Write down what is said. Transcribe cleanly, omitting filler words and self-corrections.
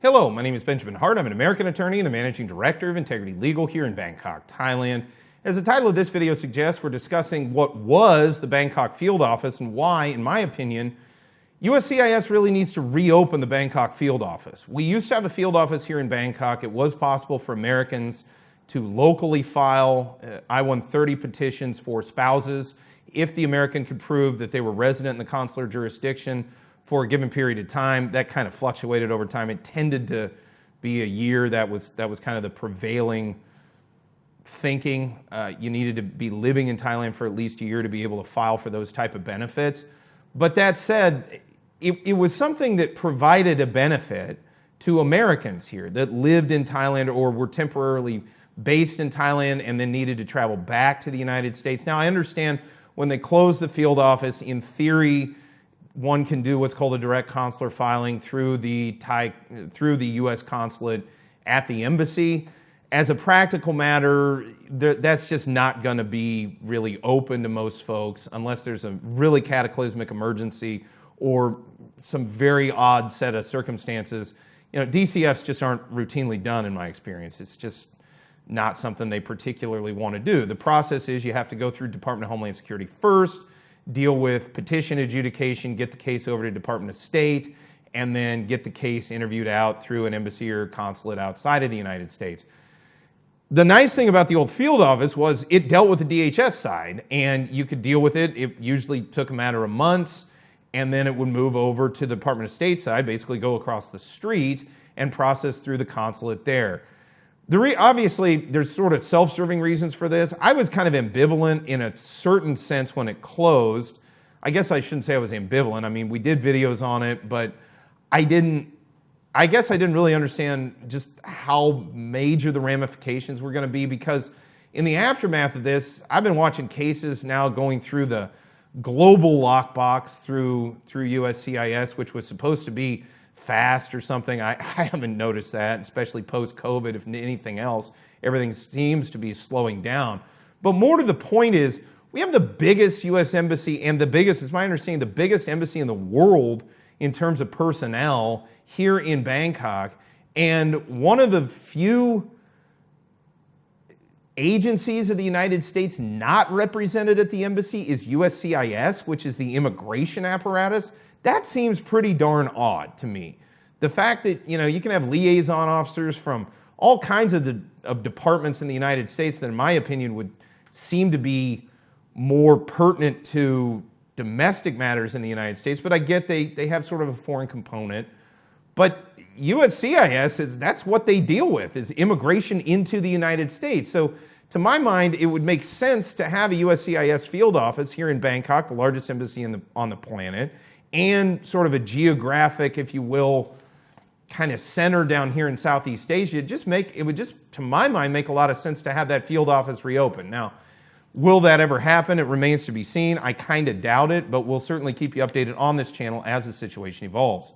Hello, my name is Benjamin Hart. I'm an American attorney and the managing director of Integrity Legal here in Bangkok, Thailand. As the title of this video suggests, we're discussing what was the Bangkok field office and why, in my opinion, USCIS really needs to reopen the Bangkok field office. We used to have a field office here in Bangkok. It was possible for Americans to locally file I-130 petitions for spouses if the American could prove that they were resident in the consular jurisdiction for a given period of time. That kind of fluctuated over time. It tended to be a year. That was kind of the prevailing thinking. You needed to be living in Thailand for at least a year to be able to file for those type of benefits. But that said, it was something that provided a benefit to Americans here that lived in Thailand or were temporarily based in Thailand and then needed to travel back to the United States. Now, I understand when they closed the field office, in theory, one can do what's called a direct consular filing through the U.S. consulate at the embassy. As a practical matter, that's just not going to be really open to most folks unless there's a really cataclysmic emergency or some very odd set of circumstances. You know, DCFs just aren't routinely done in my experience. It's just not something they particularly want to do. The process is you have to go through Department of Homeland Security first, deal with petition adjudication, get the case over to Department of State, and then get the case interviewed out through an embassy or consulate outside of the United States. The nice thing about the old field office was it dealt with the DHS side, and you could deal with it. It usually took a matter of months, and then it would move over to the Department of State side, basically go across the street and process through the consulate there. Obviously, there's sort of self-serving reasons for this. I was kind of ambivalent in a certain sense when it closed. I guess I shouldn't say I was ambivalent. I mean, we did videos on it, but I guess I didn't really understand just how major the ramifications were going to be, because in the aftermath of this, I've been watching cases now going through the global lockbox through USCIS, which was supposed to be fast or something. I haven't noticed that, especially post-COVID. If anything else, everything seems to be slowing down. But more to the point is, we have the biggest U.S. embassy and it's my understanding, the biggest embassy in the world in terms of personnel here in Bangkok. And one of the few agencies of the United States not represented at the embassy is USCIS, which is the immigration apparatus. That seems pretty darn odd to me. The fact that, you can have liaison officers from all kinds of departments in the United States that, in my opinion, would seem to be more pertinent to domestic matters in the United States, but I get they have sort of a foreign component. But USCIS, that's what they deal with, is immigration into the United States. So to my mind, it would make sense to have a USCIS field office here in Bangkok, the largest embassy on the planet, and sort of a geographic, if you will, kind of center down here in Southeast Asia. It would just, to my mind, make a lot of sense to have that field office reopen. Now, will that ever happen? It remains to be seen. I kind of doubt it, but we'll certainly keep you updated on this channel as the situation evolves.